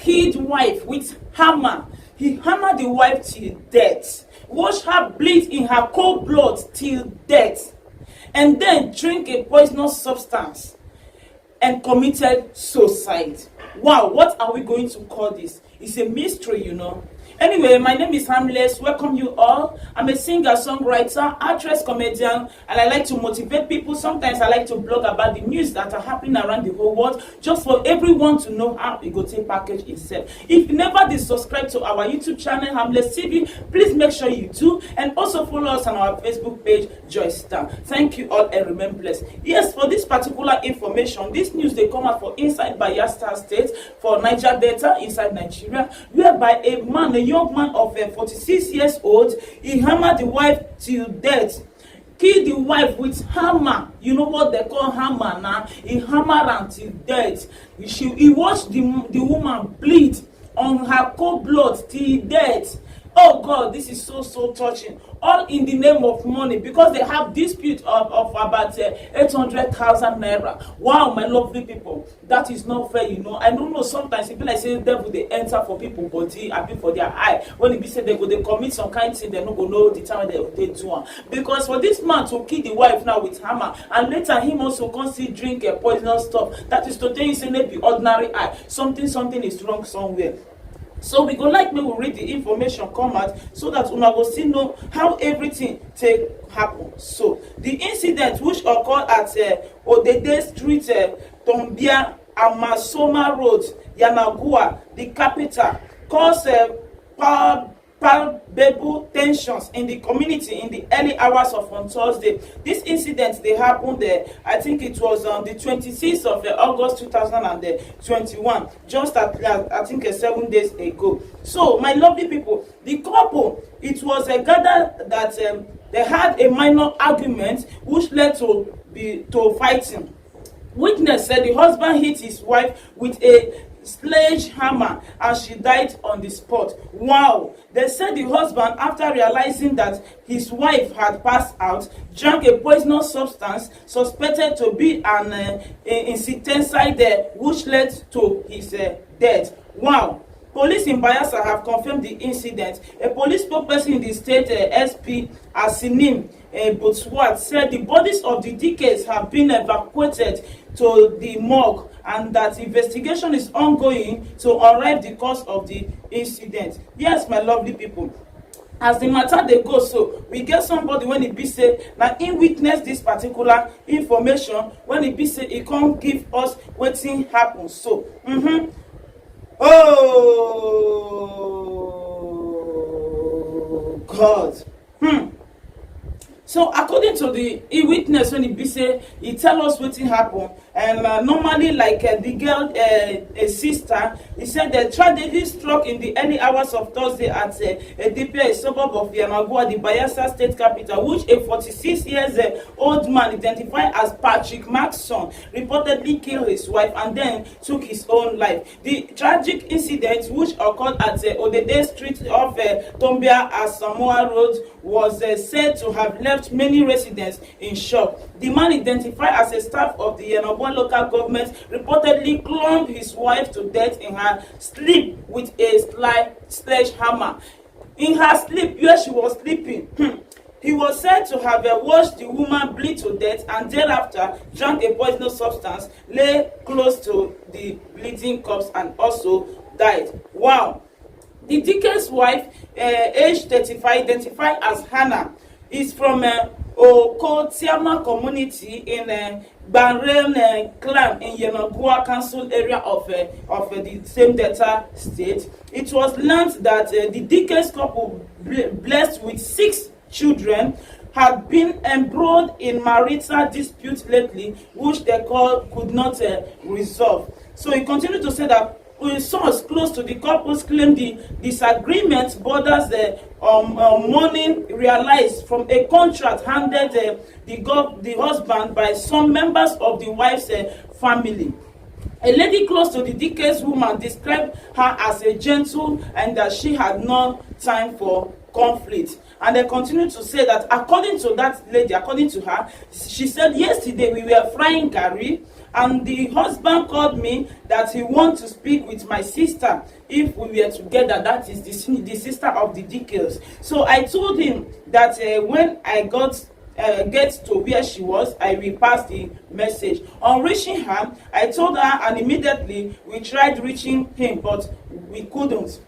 killed wife with hammer. He hammered the wife till death, washed her bleed in her cold blood till death, and then drink a poisonous substance and committed suicide. Wow, what are we going to call this? It's a mystery, you know. Anyway, my name is Harmless. Welcome you all. I'm a singer, songwriter, actress, comedian, and I like to motivate people. Sometimes I like to blog about the news that are happening around the whole world, just for everyone to know how it go take package itself. If you never did subscribe to our YouTube channel, Harmless TV, please make sure you do, and also follow us on our Facebook page, Joyce Star. Thank you all and remain blessed. Yes, for this particular information, this news they come out for inside Bayelsa State, for Niger Delta, inside Nigeria, whereby a young man of 46 years old, he hammered the wife till death, killed the wife with hammer. You know what they call hammer now? He hammered her till death. He watched the woman bleed on her cold blood till death. Oh God, this is so touching. All in the name of money, because they have dispute of about 800,000 naira. Wow, my lovely people, that is not fair, you know. I don't know, sometimes people like say devil they enter for people body, I mean for their eye. When it be said they commit some kind of thing, they not go know the time they do one. Because for this man to kill the wife now with hammer, and later him also come see drink a poisonous stuff, that is to tell you say not be ordinary eye. Something is wrong somewhere. So we go like me, we read the information come out so that una go still know how everything take happen. So the incident which occurred at Odede Street, Tombia, Amasoma Road, Yanagua, the capital, caused palpable tensions in the community in the early hours of on Thursday. This incident they happened there. I think it was on the 26th of August 2021, just at I think 7 days ago. So my lovely people, the couple, it was a gather that they had a minor argument which led to fighting. Witness said the husband hit his wife with a sledgehammer and she died on the spot. Wow! They said the husband, after realizing that his wife had passed out, drank a poisonous substance suspected to be an insecticide, which led to his death. Wow! Police in Bayelsa have confirmed the incident. A police spokesperson in the state, SP Asinim Botswat, said the bodies of the deceased have been evacuated to the morgue and that investigation is ongoing to unravel the cause of the incident. Yes, my lovely people, as the matter they go, so we get somebody when it be say now he witness this particular information, when it be say he can't give us wetin happen. So oh God. So according to the witness, when he say, he tell us what happened, and normally like the girl, a sister, he said the tragedy struck in the early hours of Thursday at Edipia, a suburb of Yamagua, the Bayelsa state capital, which a 46 years old man identified as Patrick Maxson reportedly killed his wife and then took his own life. The tragic incident, which occurred at Odede Street of Tombia Asamoah Road, was said to have left many residents in shock. The man, identified as a staff of the Yanagua local government, reportedly clubbed his wife to death in her sleep with a sledgehammer. In her sleep, where she was sleeping, he was said to have watched the woman bleed to death and thereafter drank a poisonous substance, lay close to the bleeding corpse, and also died. Wow! The deceased wife, aged 35, identified as Hannah, is from Okotiama community in Banren clan in Yanagua council area of the same Delta state. It was learned that the deceased couple, blessed with 6 children, had been embroiled in marital disputes lately, which they could not resolve. So he continued to say that source close to the couples claim the disagreement borders the money realized from a contract handed the husband by some members of the wife's family. A lady close to the deceased woman described her as a gentle and that she had no time for conflict. And they continue to say that according to that lady, according to her, she said, yesterday we were frying curry and the husband called me that he wants to speak with my sister if we were together. That is the sister of the Dickels. So I told him that when I get to where she was, I will pass the message. On reaching her, I told her, and immediately we tried reaching him, but we couldn't.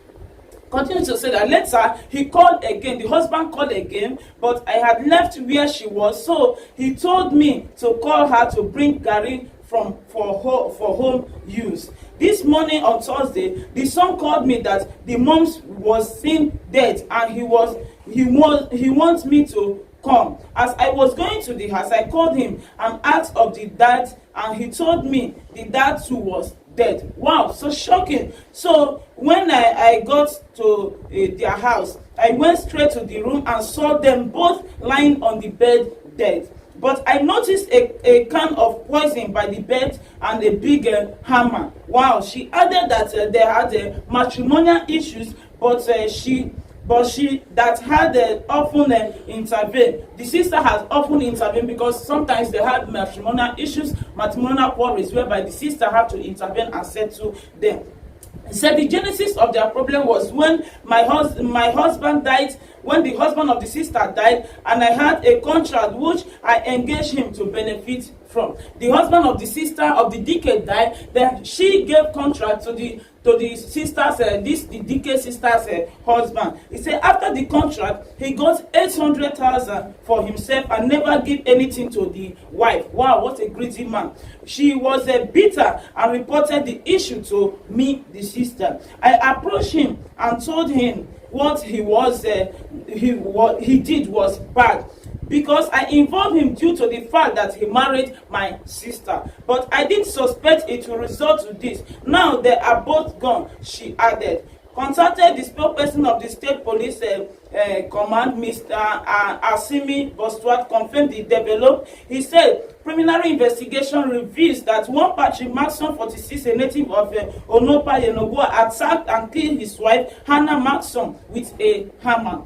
Continue to say that later he called again, the husband called again, but I had left where she was, so he told me to call her to bring Gary for home use. This morning on Thursday, the son called me that the mom was seen dead, and he wants me to come. As I was going to the house, I called him and asked of the dad, and he told me the dad too was dead. Wow, so shocking. So when I got to their house, I went straight to the room and saw them both lying on the bed dead. But I noticed a can of poison by the bed and a big hammer. Wow, she added that they had matrimonial issues, but she that had often intervened. The sister has often intervened because sometimes they had matrimonial issues, matrimonial quarrels, whereby the sister had to intervene and settle them. So the genesis of their problem was when my husband died, when the husband of the sister died, and I had a contract which I engaged him to benefit from. The husband of the sister of the Dicke died, then she gave contract to the sister's the Dicke sister's husband. He said after the contract he got 800,000 for himself and never give anything to the wife. Wow, what a greedy man. She was bitter and reported the issue to me, the sister. I approached him and told him what he did was bad, because I involved him due to the fact that he married my sister. But I didn't suspect it will result to this. Now they are both gone, she added. Contacted the spokesperson of the state police command, Mr. Asimi Bostwat, confirmed the developed. He said preliminary investigation reveals that one Patrick Maxson, 46, a native of Onopa Yenogua, attacked and killed his wife Hannah Maxson with a hammer.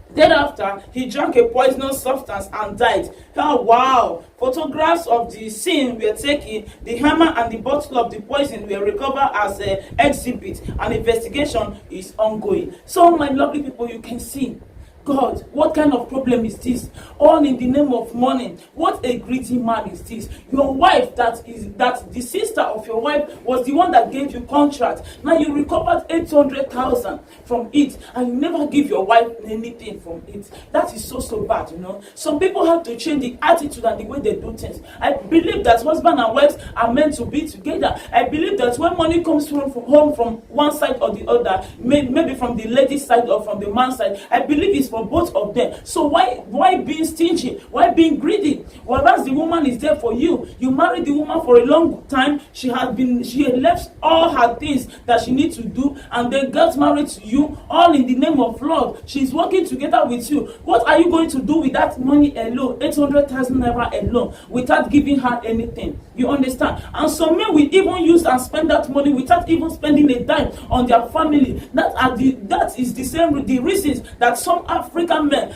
Thereafter, he drank a poisonous substance and died. Oh, wow! Photographs of the scene were taken. The hammer and the bottle of the poison were recovered as an exhibit. An investigation is ongoing. So, my lovely people, you can see, God, what kind of problem is this? All in the name of money. What a greedy man is this? Your wife, that the sister of your wife was the one that gave you contract. Now you recovered 800,000 from it, and you never give your wife anything from it. That is so bad, you know. Some people have to change the attitude and the way they do things. I believe that husband and wives are meant to be together. I believe that when money comes from home from one side or the other, maybe from the lady's side or from the man's side, I believe it's for both of them. So why being stingy? Why being greedy? Whereas the woman is there for you. You married the woman for a long time. She had left all her things that she needs to do, and then got married to you, all in the name of love. She's working together with you. What are you going to do with that money alone? 800,000 naira alone, without giving her anything. You understand? And some men will even use and spend that money without even spending a dime on their family. That is the reasons that some African men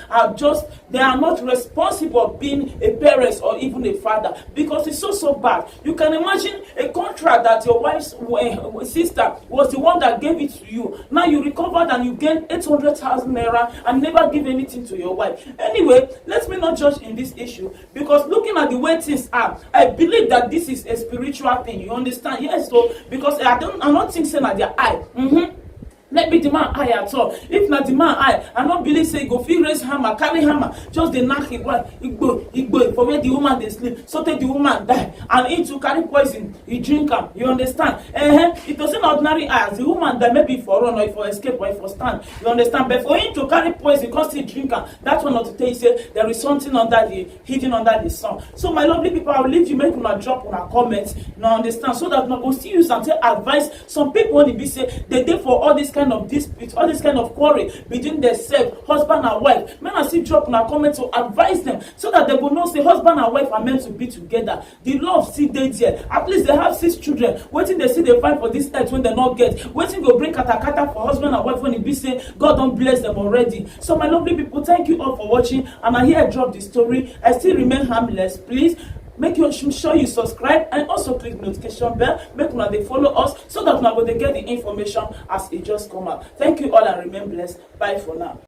they are not responsible of being a parent or even a father, because it's so bad. You can imagine a contract that your wife's sister was the one that gave it to you. Now you recovered and you gained 800,000 naira and never give anything to your wife. Anyway, let me not judge in this issue, because looking at the way things are, I believe that this is a spiritual thing. You understand? Yes, so because I'm not thinking at their eye. Maybe the man eye at all. If not the man eye, I not believe say go fit raise hammer, carry hammer, just the knock it well, igbo for where the woman they sleep, so take the woman die, and him to carry poison, he drink am. You understand? It doesn't ordinary eye. As the woman that maybe for run or for escape or for stand. You understand? But for him to carry poison, cause he drink am, that's one of the things say there is something hidden under the sun. So my lovely people, I will leave you, make una drop on a comment. You understand? So that we go still use and take advice. Some people want to be say they dey for all this kind of dispute, all this kind of quarrel between themselves, husband and wife. Men are still drop in a comment to advise them so that they will know say husband and wife are meant to be together. The love still dey there. At least they have 6 children. Waiting they see they fight for this earth when they not get. Waiting go bring katakata for husband and wife when it be say God don't bless them already. So my lovely people, thank you all for watching. And I here drop the story. I still remain harmless. Please make sure you subscribe and also click notification bell make una dey follow us so that una go dey get the information as e just come out. Thank you all and remain blessed. Bye for now.